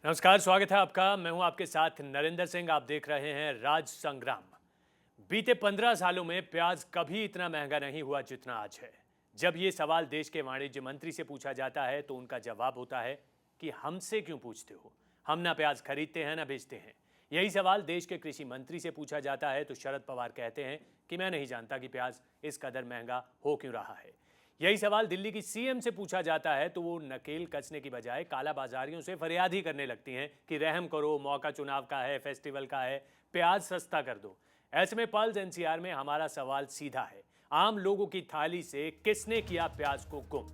नमस्कार, स्वागत है आपका। मैं हूं आपके साथ नरेंद्र सिंह। आप देख रहे हैं राज संग्राम। बीते 15 सालों में प्याज कभी इतना महंगा नहीं हुआ जितना आज है। जब ये सवाल देश के वाणिज्य मंत्री से पूछा जाता है तो उनका जवाब होता है कि हमसे क्यों पूछते हो, हम ना प्याज खरीदते हैं ना बेचते हैं। यही सवाल देश के कृषि मंत्री से पूछा जाता है तो शरद पवार कहते हैं कि मैं नहीं जानता कि प्याज इस कदर महंगा हो क्यों रहा है। यही सवाल दिल्ली की सीएम से पूछा जाता है तो वो नकेल कसने की बजाय कालाबाजारियों से फरियाद ही करने लगती हैं कि रहम करो, मौका चुनाव का है, फेस्टिवल का है, प्याज सस्ता कर दो। ऐसे में पल्स एनसीआर में हमारा सवाल सीधा है, आम लोगों की थाली से किसने किया प्याज को गुम।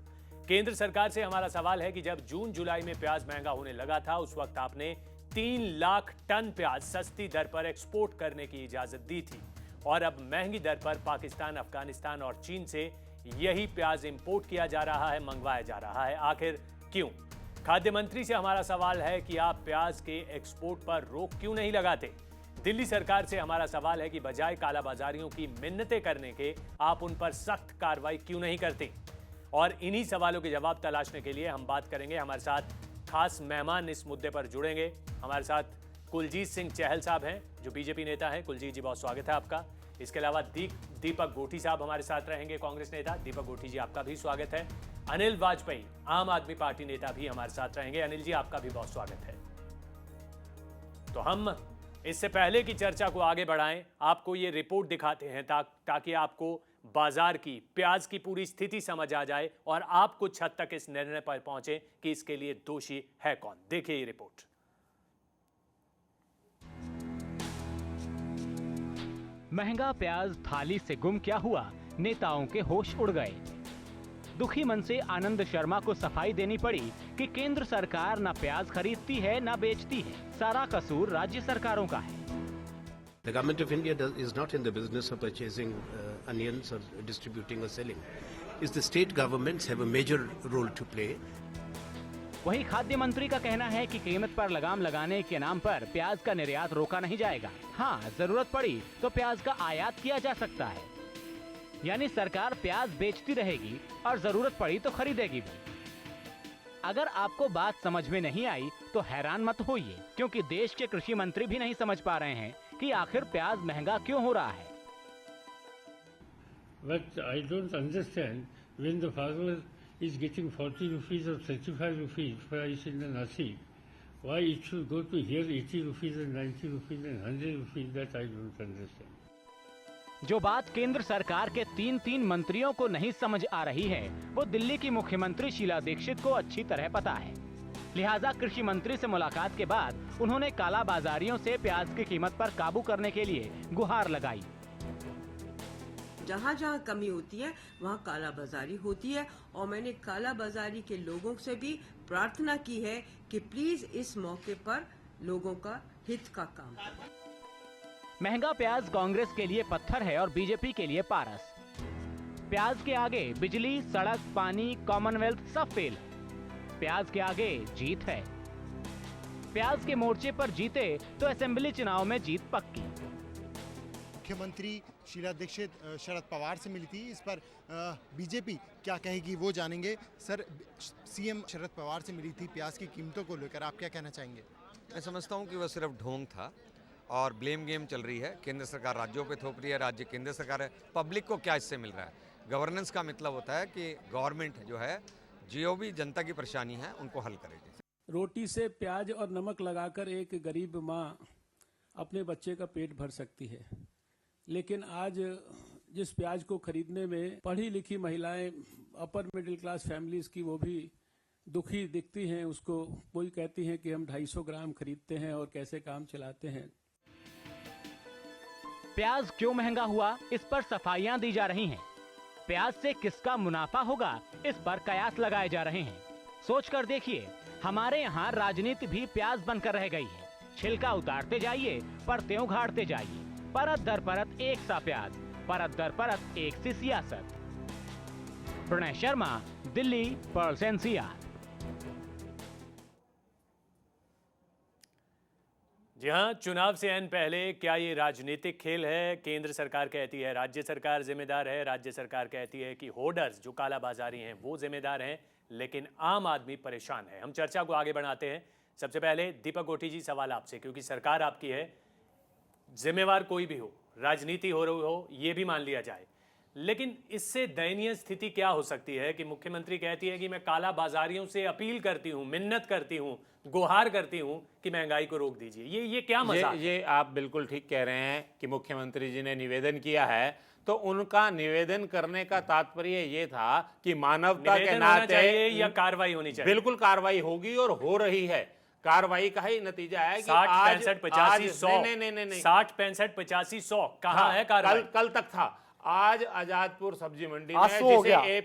केंद्र सरकार से हमारा सवाल है कि जब जून जुलाई में प्याज महंगा होने लगा था उस वक्त आपने 3 लाख टन प्याज सस्ती दर पर एक्सपोर्ट करने की इजाजत दी थी और अब महंगी दर पर पाकिस्तान, अफगानिस्तान और चीन से यही प्याज इंपोर्ट किया जा रहा है, मंगवाया जा रहा है। आखिर क्यों? खाद्य मंत्री से हमारा सवाल है कि आप प्याज के एक्सपोर्ट पर रोक क्यों नहीं लगाते। दिल्ली सरकार से हमारा सवाल है कि बजाय कालाबाजारियों की मिन्नतें करने के आप उन पर सख्त कार्रवाई क्यों नहीं करते। और इन्हीं सवालों के जवाब तलाशने के लिए हम बात करेंगे। हमारे साथ खास मेहमान इस मुद्दे पर जुड़ेंगे। हमारे साथ कुलजीत सिंह चहल साहब हैं जो बीजेपी नेता हैं। कुलजीत जी, बहुत स्वागत है आपका। इसके अलावा दीपक गोठी साहब हमारे साथ रहेंगे, कांग्रेस नेता। दीपक गोठी जी, आपका भी स्वागत है। अनिल वाजपेयी, आम आदमी पार्टी नेता, भी हमारे साथ रहेंगे। अनिल जी, आपका भी बहुत स्वागत है। तो हम इससे पहले की चर्चा को आगे बढ़ाएं, आपको ये रिपोर्ट दिखाते हैं ताकि आपको बाजार की, प्याज की पूरी स्थिति समझ आ जाए और आप कुछ हद तक इस निर्णय पर पहुंचे कि इसके लिए दोषी है कौन। देखिए ये रिपोर्ट। महंगा प्याज थाली से गुम क्या हुआ, नेताओं के होश उड़ गए। दुखी मन से आनंद शर्मा को सफाई देनी पड़ी कि केंद्र सरकार न प्याज खरीदती है न बेचती है, सारा कसूर राज्य सरकारों का है। The government of India is not in the business of purchasing onions or distributing or selling. Is the state governments have a major role to play. वहीं खाद्य मंत्री का कहना है कि कीमत पर लगाम लगाने के नाम पर प्याज का निर्यात रोका नहीं जाएगा। हाँ, जरूरत पड़ी तो प्याज का आयात किया जा सकता है, यानी सरकार प्याज बेचती रहेगी और जरूरत पड़ी तो खरीदेगी भी। अगर आपको बात समझ में नहीं आई तो हैरान मत होइए, क्योंकि देश के कृषि मंत्री भी नहीं समझ पा रहे हैं कि आखिर प्याज महंगा क्यों हो रहा है। But I don't understand when the farmer is getting 40 rupees or 35 rupees price in the Nasik, why it should go to here 80 rupees and 90 rupees and 100 rupees, that I don't understand. जो बात केंद्र सरकार के 3 मंत्रियों को नहीं समझ आ रही है वो दिल्ली की मुख्यमंत्री शीला दीक्षित को अच्छी तरह पता है। लिहाजा कृषि मंत्री से मुलाकात के बाद उन्होंने काला बाजारियों से प्याज की कीमत पर काबू करने के लिए गुहार लगाई। जहाँ जहाँ कमी होती है वहाँ काला बाजारी होती है और मैंने काला बाजारी के लोगों से भी प्रार्थना की है कि प्लीज इस मौके पर लोगों का हित का काम करें। महंगा प्याज कांग्रेस के लिए पत्थर है और बीजेपी के लिए पारस। प्याज के आगे बिजली, सड़क, पानी, कॉमनवेल्थ सब फेल है। प्याज के आगे जीत है। प्याज के मोर्चे पर जीते तो असेंबली चुनाव में जीत पक्की। मुख्यमंत्री शीला दीक्षित शरद पवार से मिली थी, इस पर बीजेपी क्या कहेगी वो जानेंगे। सर, सीएम शरद पवार से मिली थी प्याज की कीमतों को लेकर, आप क्या कहना चाहेंगे? मैं समझता हूँ कि वह सिर्फ ढोंग था और ब्लेम गेम चल रही है। केंद्र सरकार राज्यों पे थोप रही है, राज्य केंद्र सरकार है। पब्लिक को क्या इससे मिल रहा है? गवर्नेंस का मतलब होता है कि गवर्नमेंट जो है, जो भी जनता की परेशानी है उनको हल करेगी। रोटी से प्याज और नमक लगाकर एक गरीब माँ अपने बच्चे का पेट भर सकती है, लेकिन आज जिस प्याज को खरीदने में पढ़ी लिखी महिलाएं, अपर मिडिल क्लास फैमिलीज की, वो भी दुखी दिखती हैं। उसको कोई कहती हैं कि हम 250 ग्राम खरीदते हैं और कैसे काम चलाते हैं। प्याज क्यों महंगा हुआ, इस पर सफाइयां दी जा रही हैं। प्याज से किसका मुनाफा होगा, इस पर कयास लगाए जा रहे हैं। सोच कर देखिए, हमारे यहाँ राजनीति भी प्याज बनकर रह गई है। छिलका उतारते जाइए, परतें उघाड़ते जाइए, परत दर परत एक सा प्याज, परत दर परत एक सी सियासत। Pranay Sharma, Delhi, plus NCR. जी हाँ, चुनाव से ऐन पहले क्या ये राजनीतिक खेल है? केंद्र सरकार कहती है राज्य सरकार जिम्मेदार है, राज्य सरकार कहती है कि होर्डर्स जो कालाबाजारी हैं वो जिम्मेदार हैं, लेकिन आम आदमी परेशान है। हम चर्चा को आगे बढ़ाते हैं। सबसे पहले दीपक गोठी जी, सवाल आपसे, क्योंकि सरकार आपकी है, जिम्मेवार कोई भी हो, राजनीति हो रही हो, ये भी मान लिया जाए, लेकिन इससे दयनीय स्थिति क्या हो सकती है कि मुख्यमंत्री कहती है कि मैं काला बाजारियों से अपील करती हूं, मिन्नत करती हूं, गुहार करती हूं कि महंगाई को रोक दीजिए। ये क्या मजाक है? ये आप बिल्कुल ठीक कह रहे हैं कि मुख्यमंत्री जी ने निवेदन किया है, तो उनका निवेदन करने का तात्पर्य ये था कि मानवता के नाते या कार्रवाई होनी चाहिए। बिल्कुल कार्रवाई होगी और हो रही है। कार्रवाई का ही नतीजा है कि 60, आज 65, 85, 100 नहीं 60, 65, 85, 100 कहाँ है कार्रवाई? कल तक था। आज आजादपुर सब्जी मंडी में,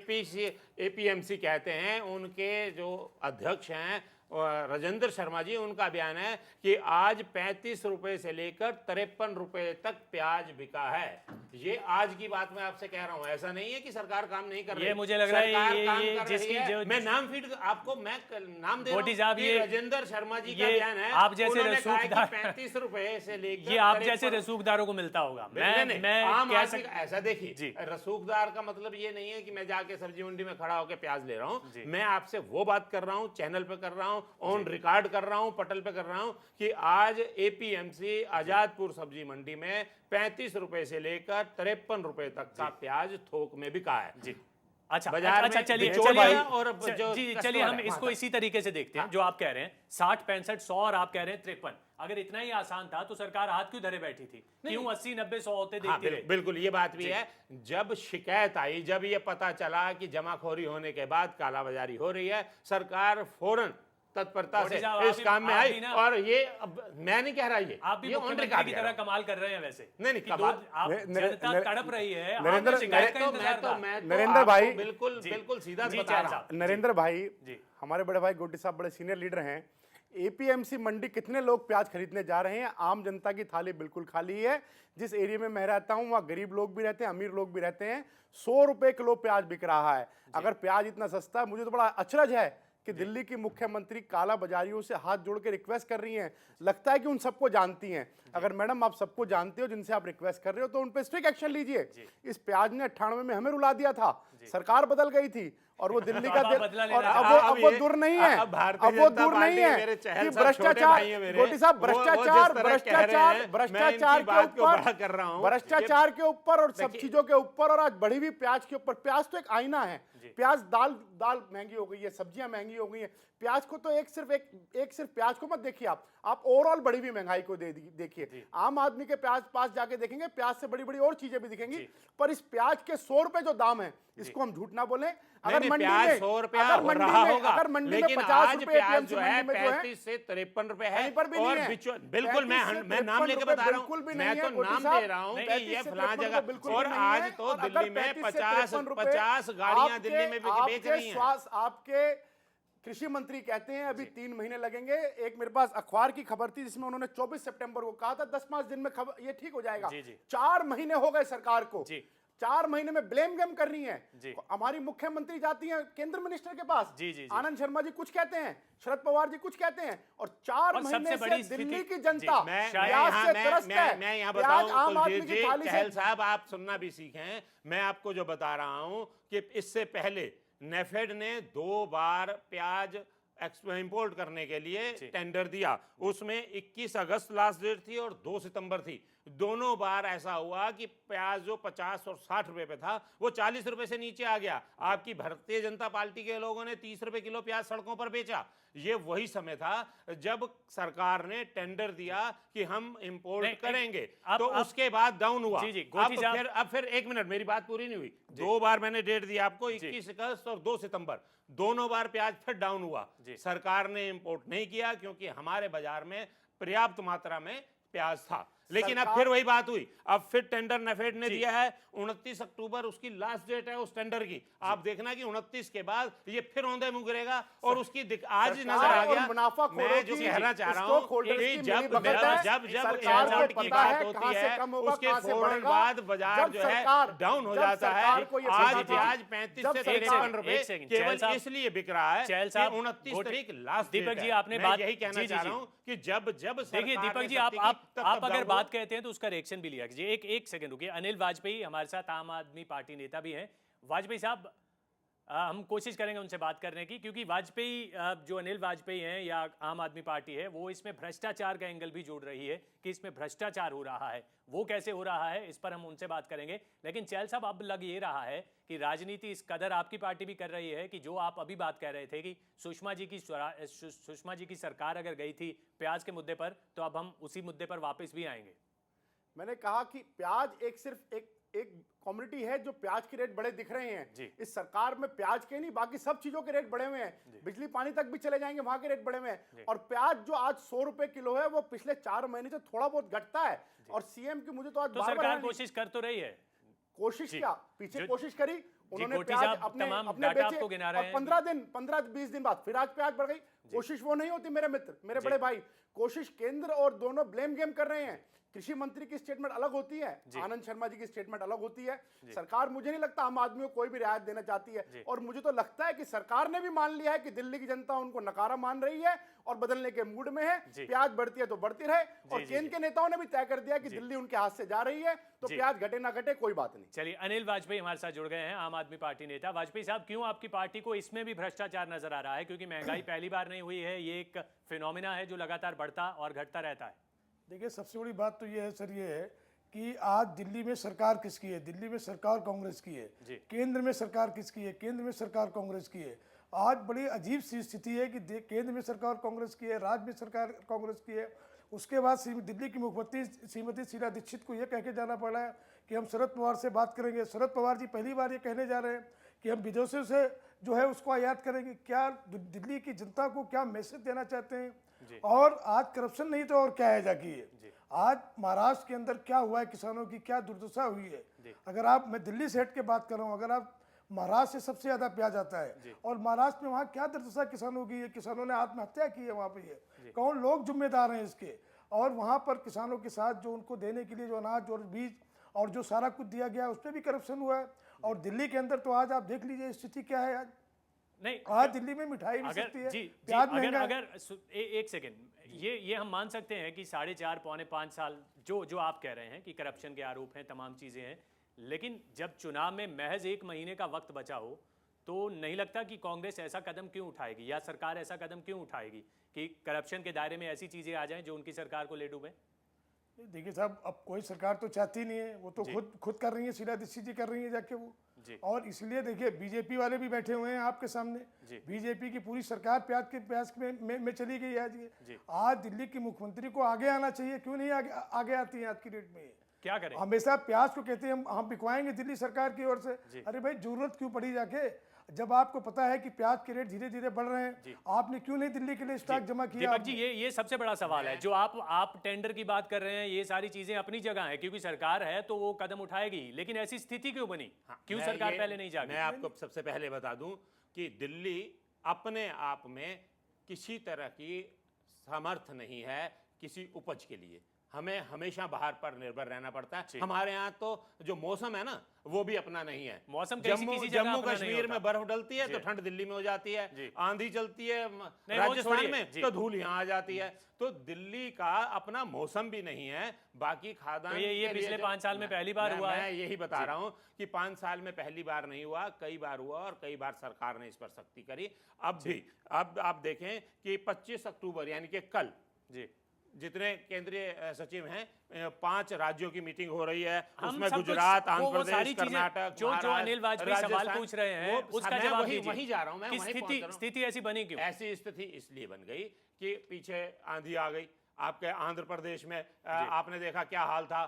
जिसे एपीएमसी कहते हैं, उनके जो अध्यक्ष हैं राजेंद्र शर्मा जी, उनका बयान है कि आज 35 रुपए से लेकर 53 रुपए तक प्याज बिका है। ये आज की बात मैं आपसे कह रहा हूं, ऐसा नहीं है कि सरकार काम नहीं कर रही। ये मुझे लग रहा है ये जिसकी जो मैं नाम फीड आपको मैं नाम दे रहा हूं, ये राजेंद्र शर्मा जी का बयान है। आप जैसे रसूखदार 35 रुपए से लेकर ये आप जैसे रसूखदारों को मिलता होगा। मैं आम आदमी ऐसा देखिए, रसूखदार का मतलब ये नहीं है कि मैं जाके सब्जी मंडी में खड़ा होकर प्याज ले रहा हूं। मैं आपसे वो बात कर रहा हूं, चैनल पे कर रहा हूं, ऑन रिकॉर्ड कर रहा हूं, पटल पे कर रहा हूं कि आज एपीएमसी आजादपुर सब्जी मंडी में 35 रुपए से लेकर 53 रुपए तक का प्याज थोक में बिका है जी। अच्छा, चलिए हम इसको इसी तरीके से देखते हैं। जो आप कह रहे हैं 60, 65, 100 और आप कह रहे हैं 53, अगर इतना ही आसान था तो सरकार हाथ क्यों धरे बैठी थी? क्यों 80, 90, 100 होते देखती रही? बिल्कुल ये बात भी है। जब शिकायत आई, जब ये पता चला कि जमाखोरी होने के बाद कालाबाजारी हो रही है, सरकार फौरन तत्परता से इस काम में आई। और ये मैं नहीं कह रहा, ये आप भी मुख्यमंत्री की तरह कमाल कर रहे हैं वैसे। नहीं जनता तड़प रही है। नरेंद्र भाई बिल्कुल सीधा बता रहा हूं। नरेंद्र भाई, हमारे बड़े भाई गोटी साहब बड़े सीनियर लीडर हैं। एपीएमसी मंडी कितने लोग प्याज खरीदने जा रहे हैं? आम जनता की थाली बिल्कुल खाली है। जिस एरिया में मैं रहता हूं वहां गरीब लोग भी रहते हैं, अमीर लोग भी रहते हैं। 100 रुपए किलो प्याज बिक रहा है। अगर प्याज इतना सस्ता है, मुझे तो बड़ा अचरज है कि दिल्ली की मुख्यमंत्री काला बाजारियों से हाथ जोड़ के रिक्वेस्ट कर रही हैं। लगता है कि उन सबको जानती हैं। अगर मैडम आप सबको जानते हो जिनसे आप रिक्वेस्ट कर रहे हो, तो उन पे स्ट्रिक्ट एक्शन लीजिए। इस प्याज ने 98 में हमें रुला दिया था, सरकार बदल गई थी और वो दिल्ली का और अब वो दूर नहीं है, अब वो दूर नहीं है कि भ्रष्टाचार, गोटी साहब, भ्रष्टाचार के ऊपर और सब चीजों के ऊपर, और आज बढ़ी हुई प्याज के ऊपर। प्याज तो एक आईना है। प्याज दाल महंगी हो गई है, सब्जियां महंगी हो गई है। प्याज को तो एक सिर्फ प्याज को मत देखिए, आप ओवरऑल बढ़ी हुई महंगाई को देखिए। आम आदमी के पास जाके देखेंगे, प्याज से बड़ी बड़ी और चीजें भी दिखेंगी। पर इस प्याज के 100 रुपए जो दाम है, इसको हम झूठ ना बोले। अगर मंडी में 100 रुपया हो रहा होगा, अगर मंडी में लेकिन 50 आज रुपए प्याज जो है 35 से 53 रुपए है। पर भी और नहीं है। बिल्कुल मैं नाम लेके बता रहा हूँ, मैं तो नाम दे रहा हूँ कि ये फलां जगह। और आज तो दिल्ली में 50 गाड़ियां दिल्ली में बेच रही हैं। आपके कृषि मंत्री कहते हैं अभी 3 महीने लगेंगे। एक मेरे पास अखबार की खबर थी जिसमें उन्होंने 24 सितंबर को कहा था 10-5 दिन में खबर ये ठीक हो जाएगा। 4 महीने हो गए सरकार को। 4 महीने में ब्लेम गेम कर रही हैं। हमारी मुख्यमंत्री जाती हैं केंद्र मिनिस्टर के पास, आनंद शर्मा जी कुछ कहते हैं, शरद पवार जी कुछ कहते हैं, और 4 महीने से दिल्ली की जनता प्याज से त्रस्त है। मैं यहाँ बताऊं चहल साहब, आप सुनना भी सीखें। मैं आपको जो बता रहा हूं कि इससे पहले नेफेड ने 2 बार प्याज इंपोर्ट करने के लिए टेंडर दिया। उसमें 21 अगस्त लास्ट डेट थी और 2 सितंबर थी। दोनों बार ऐसा हुआ कि प्याज जो 50 और 60 रुपए पे था, वो 40 रुपए से नीचे आ गया। आपकी भारतीय जनता पार्टी के लोगों ने 30 रुपए किलो प्याज सड़कों पर बेचा। ये वही समय था जब सरकार ने टेंडर दिया कि हम इंपोर्ट करेंगे। तो उसके बाद डाउन हुआ। अब फिर 1 मिनट, मेरी बात पूरी नहीं हुई। 2 बार मैंने डेट दिया आपको, 21 अगस्त और 2 सितंबर। दोनों बार प्याज फिर डाउन हुआ। सरकार ने इंपोर्ट नहीं किया क्योंकि हमारे बाजार में पर्याप्त मात्रा में प्याज था। लेकिन अब फिर वही बात हुई। अब फिर टेंडर नेफेड ने दिया है, 29 अक्टूबर उसकी लास्ट डेट है उस टेंडर की। आप देखना कि 29 के बाद ये फिर औंधे मुंह गिरेगा। और उसकी आज नजर आ गया। मैं जो कहना चाह रहा हूँ कि जब एयरपोर्ट की बात होती है, उसके फौरन बाद बाजार जो है डाउन हो जाता है। आज प्याज 35 से 53 रुपए केवल इसलिए बिक रहा है कि 29 तारीख लास्ट। दीपक जी, आपने बात यही कहना चाह रहा हूँ कि जब देखिए दीपक जी, आप अगर बात कहते हैं तो उसका रिएक्शन भी लिया कीजिए। एक सेकंड रुकिए। अनिल वाजपेयी हमारे साथ आम आदमी पार्टी नेता भी हैं। वाजपेयी साहब, हम कोशिश करेंगे उनसे बात करने की, क्योंकि वाजपेयी जो अनिल वाजपेयी हैं या आम आदमी पार्टी है, वो इसमें भ्रष्टाचार का एंगल भी जोड़ रही है कि इसमें भ्रष्टाचार हो रहा है। वो कैसे हो रहा है, इस पर हम उनसे बात करेंगे। लेकिन चैल साहब, अब लग ये रहा है कि राजनीति इस कदर आपकी पार्टी भी कर रही है कि जो आप अभी बात कह रहे थे कि सुषमा जी की सरकार अगर गई थी प्याज के मुद्दे पर, तो अब हम उसी मुद्दे पर वापस भी आएंगे। मैंने कहा कि प्याज सिर्फ एक कम्युनिटी है जो प्याज के रेट बड़े दिख रहे हैं। इस सरकार में प्याज के नहीं, बाकी सब चीजों के रेट बढ़े हुए हैं। बिजली पानी तक भी चले जाएंगे, वहां के रेट बढ़े हुए हैं। और प्याज जो आज 100 रुपए किलो है, वो पिछले 4 महीने से थोड़ा बहुत घटता है। और सीएम की मुझे तो आज तो सरकार कोशिश कर तो रही है। कोशिश क्या, पीछे कोशिश करी उन्होंने, गोटी प्याज साहब अपने तमाम अपने डाटा बेचे आपको गिना रहे और हैं। 15-20 दिन बाद फिर आज प्याज बढ़ गई। कोशिश वो नहीं होती मेरे मित्र, मेरे बड़े भाई। कोशिश केंद्र और दोनों ब्लेम गेम कर रहे हैं। कृषि मंत्री की स्टेटमेंट अलग होती है, आनंद शर्मा जी की स्टेटमेंट अलग होती है। सरकार, मुझे नहीं लगता आम आदमी को कोई भी रियायत देना चाहती है। और मुझे तो लगता है कि सरकार ने भी मान लिया है कि दिल्ली की जनता उनको नकारा मान रही है और बदलने के मूड में है। प्याज बढ़ती है तो बढ़ती रहे। और केंद्र के नेताओं ने भी तय कर दिया कि दिल्ली उनके हाथ से जा रही है, तो प्याज घटे ना घटे कोई बात नहीं। चलिए, अनिल वाजपेयी हमारे साथ जुड़ गए हैं, आम आदमी पार्टी नेता। वाजपेयी साहब, क्यों आपकी पार्टी को इसमें भी भ्रष्टाचार नजर आ रहा है? क्योंकि महंगाई पहली बार नहीं हुई है, ये एक फिनोमिना है जो लगातार बढ़ता और घटता रहता है। देखिए, सबसे बड़ी बात तो ये है सर, ये है कि आज दिल्ली में सरकार किसकी है? दिल्ली में सरकार कांग्रेस की है। केंद्र में सरकार किसकी है? केंद्र में सरकार कांग्रेस की है। आज बड़ी अजीब सी स्थिति है कि केंद्र में सरकार कांग्रेस की है, राज्य में सरकार कांग्रेस की है। उसके बाद दिल्ली की मुख्यमंत्री श्रीमती शीला दीक्षित को यह कह के जाना पड़ा है कि हम शरद पवार से बात करेंगे। शरद पवार जी पहली बार ये कहने जा रहे हैं कि हम विदेशों से जो है उसको आयात करेंगे। क्या दिल्ली की जनता को क्या मैसेज देना चाहते हैं? और आज करप्शन नहीं तो और क्या है जाकी है। आज महाराष्ट्र के अंदर क्या हुआ है, किसानों की क्या दुर्दशा हुई है। अगर आप, मैं दिल्ली से हट के बात कर रहा हूँ, अगर आप महाराष्ट्र से सबसे ज्यादा प्याज आता है और महाराष्ट्र में वहाँ क्या दुर्दशा किसानों की है। किसानों ने आत्महत्या की है वहाँ पे। ये कौन लोग जिम्मेदार हैं इसके? और वहाँ पर किसानों के साथ जो उनको देने के लिए जो अनाज और बीज और जो सारा कुछ दिया गया, उस पर भी करप्शन हुआ है। और दिल्ली के अंदर तो आज आप देख लीजिए स्थिति क्या है। आज नहीं, आज दिल्ली में मिठाई भी सस्ती है, प्याज महंगा है। एक सेकंड, ये हम मान सकते हैं कि 4.5 पौने 5 साल जो आप कह रहे हैं कि करप्शन के आरोप हैं, तमाम चीजें हैं, लेकिन जब चुनाव में महज 1 महीने का वक्त बचा हो, तो नहीं लगता कि कांग्रेस ऐसा कदम क्यों उठाएगी या सरकार ऐसा कदम क्यों उठाएगी कि करप्शन के दायरे में ऐसी चीजें आ जाएं जो उनकी सरकार को ले डूबे? देखिए साहब, अब कोई सरकार तो चाहती नहीं है, वो तो खुद कर रही है, शीला दीक्षित जी कर रही है जाके वो। और इसलिए देखिए, बीजेपी वाले भी बैठे हुए हैं आपके सामने। बीजेपी की पूरी सरकार प्याज में चली गई है। आज दिल्ली की मुख्यमंत्री को आगे आना चाहिए, क्यों नहीं आगे आती है आज की डेट में? क्या करें? हमेशा प्याज को कहते हैं हम बिकवाएंगे दिल्ली सरकार की ओर से। अरे भाई, जरूरत क्यों पड़ी जाके? जब आपको पता है कि प्याज के रेट धीरे धीरे बढ़ रहे हैं, आपने क्यों नहीं दिल्ली के लिए स्टॉक जमा किया? दीपक जी, ये सबसे बड़ा सवाल है। जो आप टेंडर की बात कर रहे हैं, ये सारी चीजें अपनी जगह है, क्योंकि सरकार है तो वो कदम उठाएगी, लेकिन ऐसी स्थिति क्यों बनी? क्यों सरकार पहले नहीं जागी? मैं आपको सबसे पहले बता दूं कि दिल्ली अपने आप में किसी तरह की समर्थ नहीं है किसी उपज के लिए। हमें हमेशा बाहर पर निर्भर रहना पड़ता है। हमारे यहाँ तो जो मौसम है ना, वो भी अपना नहीं है। मौसम जम्मू कश्मीर में बर्फ डलती है तो ठंड दिल्ली में हो जाती है, आंधी चलती है राजस्थान में तो धूल यहाँ आ जाती है। तो दिल्ली का अपना मौसम भी नहीं है। बाकी खाद्यान्न तो ये पिछले 5 साल में पहली बार हुआ है। मैं यही बता रहा हूँ कि 5 साल में पहली बार नहीं हुआ, कई बार हुआ और कई बार सरकार ने इस पर सख्ती करी। अब भी अब आप देखें कि 25 अक्टूबर यानी कि कल जितने केंद्रीय सचिव हैं, 5 राज्यों की मीटिंग हो रही है। उसमें गुजरात, आंध्र प्रदेश, कर्नाटक, जो अनिल वाजपेयी सवाल पूछ रहे हैं उसका जवाब दीजिए। वहीं जा रहा हूं मैं। स्थिति ऐसी बनी क्यों? ऐसी स्थिति इसलिए बन गई कि पीछे आंधी आ गई। आपके आंध्र प्रदेश में आपने देखा क्या हाल था।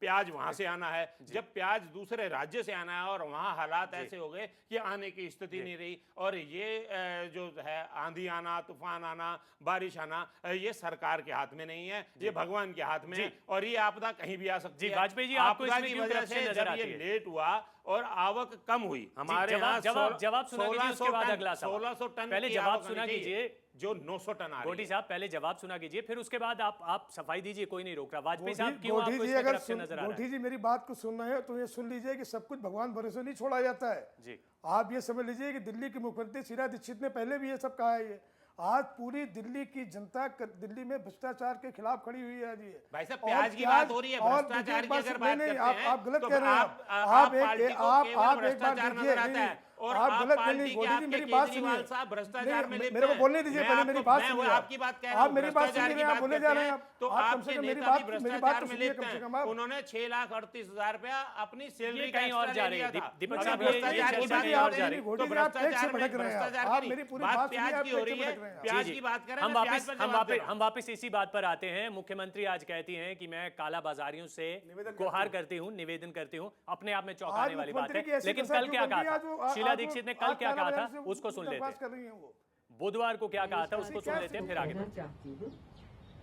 प्याज वहां से आना है, जब प्याज दूसरे राज्य से आना है और वहां हालात ऐसे हो गए कि आने की स्थिति नहीं रही। और ये जो है आंधी आना, तूफान आना, बारिश आना, ये सरकार के हाथ में नहीं है, ये भगवान के हाथ में है। और ये आपदा कहीं भी आ सकती है। वाजपेयी जी, आपको इसमें क्यों करप्शन नजर आती है? जब ये लेट हुआ और आवक कम हुई हमारे यहाँ, जवाब सुना कीजिए, उसके बाद अगला सवाल। 1600 टन पहले जवाब सुना कीजिए, जो 900 टन आ रही है। गोटी साहब, पहले जवाब सुना कीजिए, फिर उसके बाद आप सफाई दीजिए, कोई नहीं रोक रहा। वाजपेयी साहब, क्यों आपको इसमें करप्शन नजर आ रहा है? गोटी जी, मेरी बात को सुनना है तो ये सुन लीजिए कि सब कुछ भगवान भरोसे नहीं छोड़ा जाता है जी। आप ये समझ लीजिए कि दिल्ली की मुख्यमंत्री शीला दीक्षित ने पहले भी ये सब कहा है। आज पूरी दिल्ली की जनता दिल्ली में भ्रष्टाचार के खिलाफ खड़ी हुई है। भाई साहब, प्याज की बात हो रही है, भ्रष्टाचार की अगर बात करते हैं आप गलत कह रहे हैं। आप एक बार देखिए, और आप आप गलत पार्टी नहीं, के गोदी जी आपके मेरी बात केजरीवाल सुनिए। साहब भ्रष्टाचार में लिप्त मेरे को हैं। बोलने दीजिए, मैं पहले आपको- मेरी बात मैं सुनिए। आपकी बात कह रहा आप हूं, मेरी बात भ्रष्टाचार सुनिए, की आप बात बोले करते जा रहे हैं, हैं आप। तो आप कम आपके से कम मेरी नेता भी बात तो भ्रष्टाचार में सुनिए लिप्त कम से हैं। कम आप। उन्होंने 6,38,000 रुपया अपनी सैलरी कहीं और जा रही है। दीपक अगर साहब, ये भ्रष्टाचार की चर्चा बात कहीं और करते जा हैं, रही है। तो घोटी जी, आप एक से भ्रष्टाचार में भटक रहे हैं। भ्रष्टाचार आप की मेरी नहीं, पूरी बात बात प्याज सुनिए, की आप हो एक से रही है। भटक रहे हैं। प्याज जी, की बात करें, हम मैं प्याज वापस पर जवाब दे रहा हूं। हम वापस इसी बात पर आते हैं। मुख्यमंत्री आज कहती हैं कि मैं काला बाजारियों से गुहार करती हूँ, निवेदन करती हूँ। अपने आप में चौंकाने वाली बात है। लेकिन कल क्या कहा था शीला दीक्षित ने? कल क्या कहा था उसको सुन लेते हैं। बुधवार को क्या कहा था उसको सुन लेते हैं, फिर आगे कहना चाहती हूँ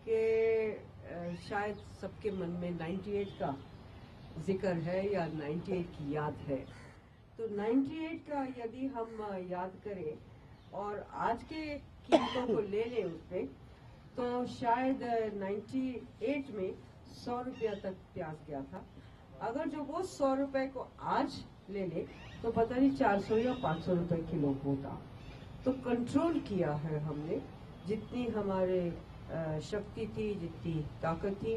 कि शायद सबके मन में 98 का जिक्र है या 98 की याद है। तो 98 का यदि हम याद करें और आज के कीमतों को ले लें उसमें, तो शायद 98 में 100 रुपया तक प्याज गया था। अगर जो वो 100 रुपए को आज ले ले तो पता नहीं 400 या 500 रुपए किलो होता। तो कंट्रोल किया है हमने, जितनी हमारे शक्ति थी, जितनी ताकत थी।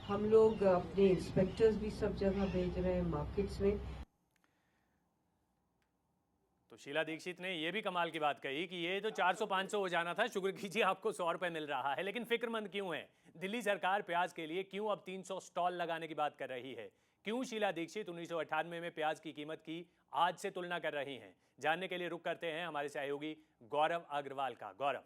हम लोग अपने इंस्पेक्टर्स भी सब जगह भेज रहे हैं मार्केट्स में। तो शीला दीक्षित ने यह भी कमाल की बात कही कि ये तो 400-500 हो जाना था, शुक्र कीजिए आपको 100 रुपए मिल रहा है। लेकिन फिक्रमंद क्यों है दिल्ली सरकार प्याज के लिए? क्यों अब 300 स्टॉल लगाने की बात कर रही है? क्यों शीला दीक्षित 1998 में प्याज की कीमत की आज से तुलना कर रही हैं? जानने के लिए रुक करते हैं हमारे सहयोगी गौरव अग्रवाल का। गौरव,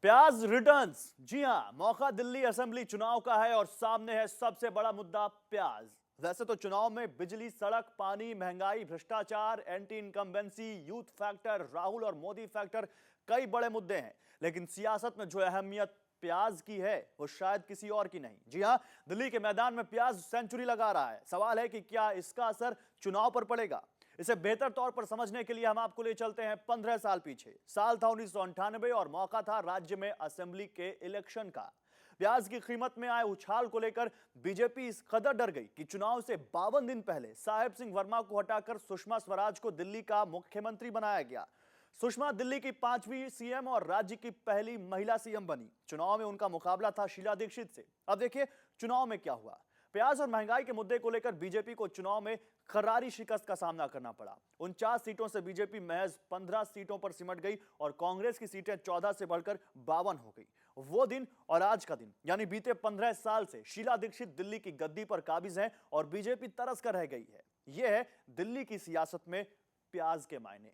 प्याज रिटर्न्स। जी हां, मौका दिल्ली असेंबली चुनाव का है और सामने है सबसे बड़ा मुद्दा प्याज। वैसे तो चुनाव में बिजली, सड़क, पानी, महंगाई, भ्रष्टाचार, anti incumbency, youth factor, Rahul और मोदी फैक्टर, कई बड़े मुद्दे हैं। लेकिन सियासत में जो अहमियत प्याज की है वो शायद किसी और की नहीं। जी हां, दिल्ली के मैदान में प्याज सेंचुरी लगा रहा है। सवाल है कि क्या इसका असर चुनाव पर पड़ेगा? इसे बेहतर तौर पर समझने के लिए हम आपको ले चलते हैं 15 साल पीछे। साल था 1998 और मौका था राज्य में असेंबली के इलेक्शन का। प्याज की कीमत में आए उछाल को लेकर बीजेपी इस कदर डर गई कि चुनाव से 52 दिन पहले साहेब सिंह वर्मा को हटाकर सुषमा स्वराज को दिल्ली का मुख्यमंत्री बनाया गया। सुषमा दिल्ली की 5वीं सीएम और राज्य की पहली महिला सीएम बनी। चुनाव में उनका मुकाबला था शीला दीक्षित से। अब देखिए चुनाव में क्या हुआ। प्याज और महंगाई के मुद्दे को लेकर बीजेपी को चुनाव में करारी शिकस्त का सामना करना पड़ा। 49 सीटों से बीजेपी महज 15 सीटों पर सिमट गई और कांग्रेस की सीटें 14 से बढ़कर 52 हो गई। वो दिन और आज का दिन, यानी बीते 15 साल से शीला दीक्षित दिल्ली की गद्दी पर काबिज हैं और बीजेपी तरस कर रह गई है। यह है दिल्ली की सियासत में प्याज के मायने।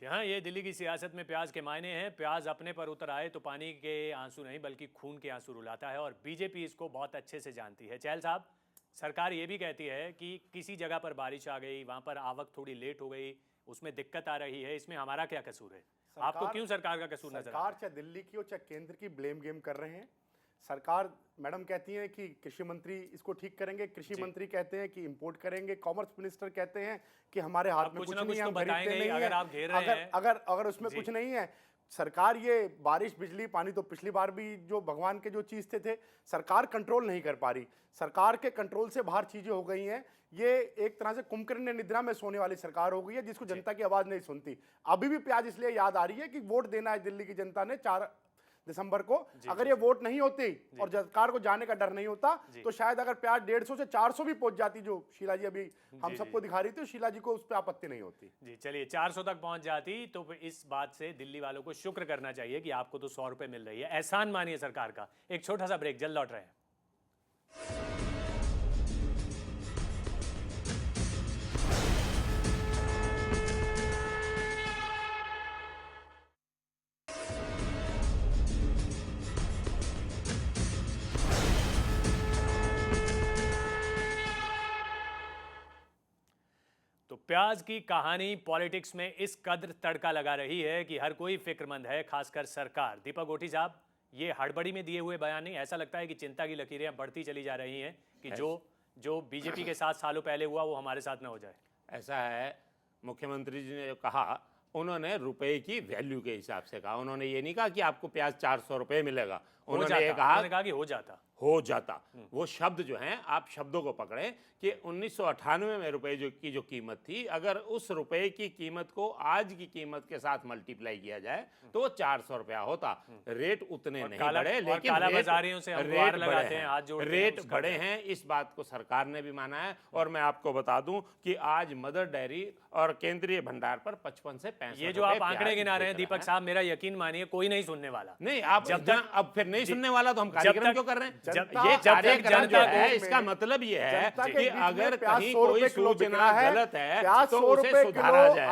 जी हाँ, ये दिल्ली की सियासत में प्याज के मायने हैं। प्याज अपने पर उतर आए तो पानी के आंसू नहीं बल्कि खून के आंसू रुलाता है और बीजेपी इसको बहुत अच्छे से जानती है। चहल साहब, सरकार ये भी कहती है कि किसी जगह पर बारिश आ गई, वहाँ पर आवक थोड़ी लेट हो गई, उसमें दिक्कत आ रही है, इसमें हमारा क्या कसूर है? आपको क्यों सरकार का कसूर नजर आता है? सरकार चाहे दिल्ली की हो चाहे केंद्र की ब्लेम गेम कर रहे हैं। सरकार मैडम कहती हैं कि कृषि मंत्री इसको ठीक करेंगे, कृषि मंत्री कहते हैं कि इंपोर्ट करेंगे, कॉमर्स मिनिस्टर कहते हैं कि हमारे हाथ में कुछ नहीं है, हम खरीदते नहीं अगर आप घेर रहे हैं। अगर उसमें कुछ नहीं है। सरकार ये बारिश, बिजली, पानी तो पिछली बार भी जो भगवान के जो चीज थे सरकार कंट्रोल नहीं कर पा रही। सरकार के कंट्रोल से बाहर चीजें हो गई हैं। ये एक तरह से कुंभकर्ण निद्रा में सोने वाली सरकार हो गई है जिसको जनता की आवाज नहीं सुनती। अभी भी प्याज इसलिए याद आ रही है कि वोट देना है दिल्ली की जनता ने 4 दिसंबर को। अगर ये वोट नहीं होती और सरकार को जाने का डर नहीं होता तो शायद अगर प्याज 150 से 400 भी पहुंच जाती, जो शीला जी अभी हम सबको दिखा रही थी, शीला जी को उस पर आपत्ति नहीं होती। जी चलिए, 400 तक पहुंच जाती तो इस बात से दिल्ली वालों को शुक्र करना चाहिए कि आपको तो 100 रुपए मिल रही है। एहसान मानिए सरकार का। एक छोटा सा ब्रेक, जल्द लौट रहे हैं। तो प्याज की कहानी पॉलिटिक्स में इस कद्र तड़का लगा रही है कि हर कोई फिक्रमंद है, खासकर सरकार। दीपक गोठी साहब, ये हड़बड़ी में दिए हुए बयान नहीं, ऐसा लगता है कि चिंता की लकीरें बढ़ती चली जा रही हैं कि जो बीजेपी के साथ सालों पहले हुआ वो हमारे साथ ना हो जाए। ऐसा है, मुख्यमंत्री जी ने जो कहा उन्होंने रुपए की वैल्यू के हिसाब से कहा। उन्होंने ये नहीं कहा कि आपको प्याज 400 रुपये मिलेगा, उन्होंने कहा कि हो जाता। वो शब्द जो हैं, आप शब्दों को पकड़ें कि 1998 में रुपए की जो कीमत थी, अगर उस रुपए की कीमत को आज की कीमत के साथ मल्टीप्लाई किया जाए तो वो 400 रुपया होता। रेट उतने नहीं बढ़े, लेकिन रेट बढ़े हैं, इस बात को सरकार ने भी माना है। और मैं आपको बता दूं कि आज मदर डेयरी और केंद्रीय भंडार पर 55 से 65 ये जो आप आंकड़े गिना रहे हैं दीपक साहब, मेरा यकीन मानिए कोई नहीं सुनने वाला। नहीं, आप जब तक अब फिर नहीं सुनने वाला तो हम कार्यक्रम क्यों कर रहे हैं? ये जब कार्यक्रम जो है, इसका मतलब ये है कि अगर कहीं कोई सूचना गलत है तो उसे सुधारा जाए।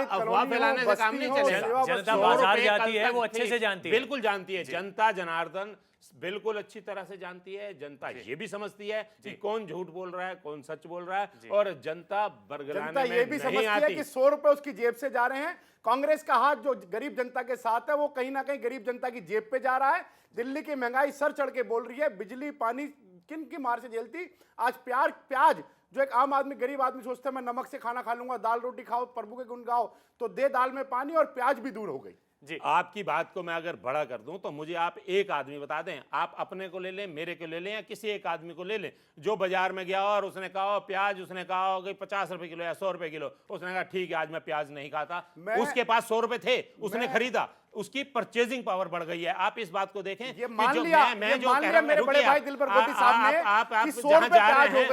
अफवाह फैलाने से काम नहीं चलेगा। जनता बाजार जाती है, वो अच्छे से जानती है, बिल्कुल जानती है। जनता जनार्दन बिल्कुल अच्छी तरह से जानती है। जनता ये भी समझती है कि कौन झूठ बोल रहा है, कौन सच बोल रहा है, और जनता बरगलाने में ये भी समझती है कि 100 रुपए उसकी जेब से जा रहे हैं। कांग्रेस का हाथ जो गरीब जनता के साथ है वो कहीं ना कहीं गरीब जनता की जेब पे जा रहा है। दिल्ली की महंगाई सर चढ़ के बोल रही है, बिजली पानी किन की मार से झेलती। आज प्याज जो एक आम आदमी, गरीब आदमी सोचता है मैं नमक से खाना खा लूंगा, दाल रोटी खाओ, प्रभु के गुण गाओ, तो दे दाल में पानी, और प्याज भी दूर हो गई। जी, आपकी बात को मैं अगर बड़ा कर दूं तो मुझे आप एक आदमी बता दें, आप अपने को ले लें, मेरे को ले लें, या किसी एक आदमी को ले लें जो बाजार में गया और उसने कहा प्याज, उसने कहा हो गई 50 रुपए किलो या 100 रुपए किलो, उसने कहा ठीक है आज मैं प्याज नहीं खाता, उसके पास 100 रुपए थे, उसने खरीदा, उसकी परचेजिंग पावर बढ़ गई है। आप इस बात को देखें, ये मान लिया, मैं जो कह रहा हूं, मेरे बड़े भाई दिलबर गोटी साहब ने आप जहां जा रहे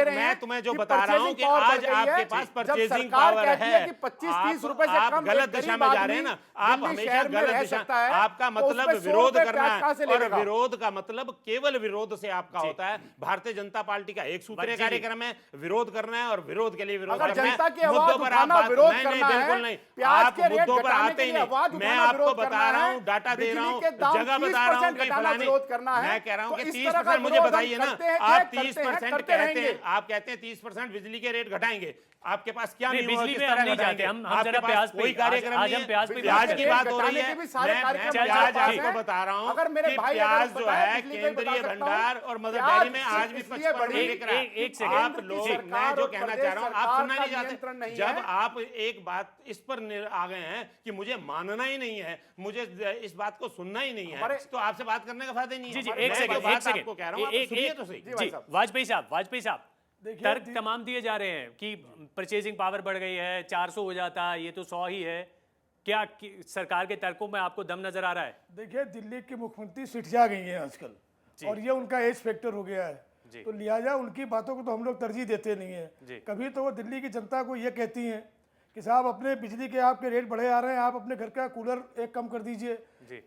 हैं, मैं तुम्हें जो बता रहा हूं कि आज आपके पास परचेजिंग पावर है, 25-30 रुपए से आप कम गलत दिशा में जा रहे हैं ना, आप हमेशा गलत दिशा। आपका मतलब विरोध करना है, और विरोध का मतलब केवल विरोध से आपका होता है। भारतीय जनता पार्टी का एक सूत्रीय कार्यक्रम है, विरोध करना है, और विरोध के लिए विरोध करना है। मुद्दों पर आप बिल्कुल नहीं, आप मुद्दों पर आते ही नहीं। मैं आपको बता रहा हूं, डाटा दे रहा हूं, जगह बता रहा हूं, कहीं फलाने, मैं कह रहा हूं कि 30% मुझे बताइए ना, आप 30% कहते हैं, आप कहते हैं 30% बिजली के रेट घटाएंगे, आपके पास क्या नहीं, बिजली पे हम नहीं जाते, हम जरा प्याज कोई कार्यक्रम नहीं है। प्याज की बात हो रही है, मैं प्याज आपको बता रहा हूं कि प्याज जो है केंद्रीय भंडार और मदर डेयरी में आज भी 55 लेकर आप लोग, मैं जो कहना चाह रहा हूं, आप सुनना नहीं चाहते। जब आप एक बात इस पर आ गए हैं कि मुझे मानना ही नहीं है, मुझे इस बात को सुनना ही नहीं है, तो आपसे बात करने का फायदा ही नहीं है। जी, एक सेकंड आपको कह रहा हूं, सुनिए तो सही। वाजपेयी साहब तर्क तमाम दिए जा रहे हैं कि परचेजिंग पावर बढ़ गई है, 400 हो जाता, ये तो 100 ही है। क्या सरकार के तर्कों में आपको दम नजर आ रहा है? देखिए, दिल्ली के मुख्यमंत्री सिठिया गई हैं आजकल, और ये उनका एज फैक्टर हो गया है, तो लिहाजा उनकी बातों को तो हम लोग तरजीह देते नहीं है। कभी तो वो दिल्ली की जनता को ये कहती हैं कि साहब अपने बिजली के आपके रेट बढ़े आ रहे हैं, आप अपने घर का कूलर एक कम कर दीजिए।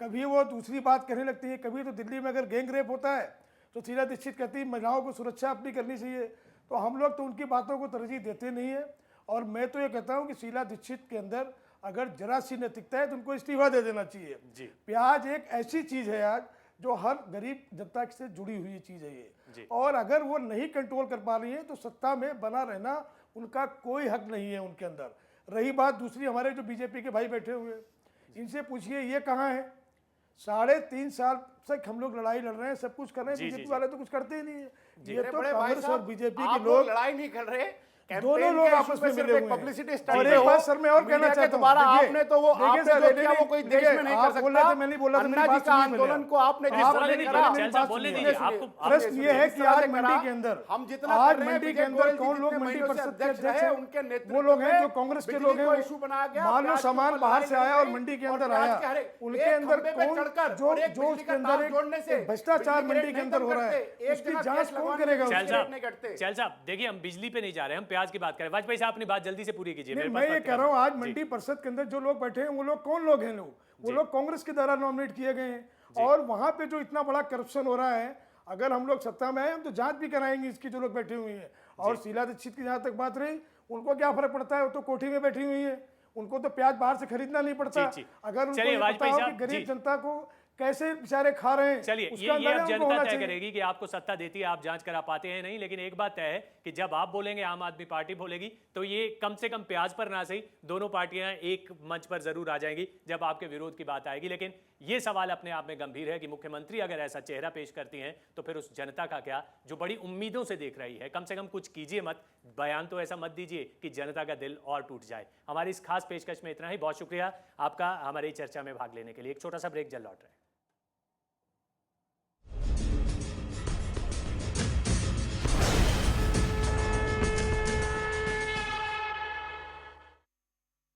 कभी वो दूसरी बात कहने लगती है, कभी तो दिल्ली में अगर गैंग रेप होता है तो शीला दीक्षित कहती है महिलाओं को सुरक्षा अपनी करनी चाहिए। तो हम लोग तो उनकी बातों को तरजीह देते नहीं है, और मैं तो ये कहता हूँ कि शीला दीक्षित के अंदर अगर जरा सी नैतिकता है तो उनको इस्तीफा दे देना चाहिए। प्याज एक ऐसी चीज है आज जो हर गरीब जनता से जुड़ी हुई चीज है ये, और अगर वो नहीं कंट्रोल कर पा रही है तो सत्ता में बना रहना उनका कोई हक नहीं है उनके अंदर। रही बात दूसरी, हमारे जो बीजेपी के भाई बैठे हुए, इनसे पूछिए ये कहाँ है? 3.5 साल से हम लोग लड़ाई लड़ रहे हैं, सब कुछ कर रहे हैं, बीजेपी वाले तो कुछ करते ही नहीं है। ये तो कांग्रेस और बीजेपी के लोग लड़ाई नहीं कर रहे, दोनों लोग आपस में मिले हुए हैं। पब्लिसिटी और एक बात सर मैं और कहना चाहता हूं, आपने तो वो आपने जो किया वो कोई देश में नहीं कर सकता। बोला तो मैं नहीं बोला, अन्ना जी का आंदोलन को आपने जिस तरह से करा, बोलने दीजिए। आपको प्रश्न ये है कि आज मंडी के अंदर, हम जितना आज मंडी के अंदर कौन लोग मंडी परिषद के अध्यक्ष हैं? उनके नेतृत्व वो लोग हैं जो कांग्रेस के लोग हैं। इशू बनाया गया, मान लो सामान बाहर से आया और मंडी के अंदर आया, उनके अंदर कौन जो उसके अंदर एक भ्रष्टाचार मंडी के अंदर हो रहा है, उसकी जांच कौन करेगा? चल साहब देखिए, हम बिजली पे नहीं जा रहे, हम प्याज की बात करें। वाजपेयी साहब अपनी बात जल्दी से पूरी कीजिए। मैं ये कह रहा हूँ, आज मंडी परिषद के अंदर जो लोग बैठे हैं वो लोग कौन लोग हैं? वो लोग कांग्रेस के द्वारा नॉमिनेट किए गए हैं, और वहां पे जो इतना बड़ा करप्शन हो रहा है, अगर हम लोग सत्ता में आए हम तो जांच भी कराएंगे इसकी, जो लोग बैठे हुए हैं। और शीला दीक्षित की जहां तक बात रही, उनको क्या फर्क पड़ता है? वो तो कोठी में बैठी हुई है, उनको तो प्याज बाहर से खरीदना नहीं पड़ता। अगर उनको पता हो कि गरीब जनता को कैसे बेचारे खा रहे हैं, चलिए ये अब जनता तय करेगी कि आपको सत्ता देती है, आप जांच करा पाते हैं नहीं। लेकिन एक बात तय है कि जब आप बोलेंगे, आम आदमी पार्टी बोलेगी, तो ये कम से कम प्याज पर ना सही दोनों पार्टियां एक मंच पर जरूर आ जाएंगी जब आपके विरोध की बात आएगी। लेकिन ये सवाल अपने आप में गंभीर है कि मुख्यमंत्री अगर ऐसा चेहरा पेश करती हैं तो फिर उस जनता का क्या, जो बड़ी उम्मीदों से देख रही है। कम से कम कुछ कीजिए मत, बयान तो ऐसा मत दीजिए कि जनता का दिल और टूट जाए। हमारी इस खास पेशकश में इतना ही। बहुत शुक्रिया आपका हमारी चर्चा में भाग लेने के लिए। एक छोटा सा ब्रेक, जल्द लौट रहे हैं।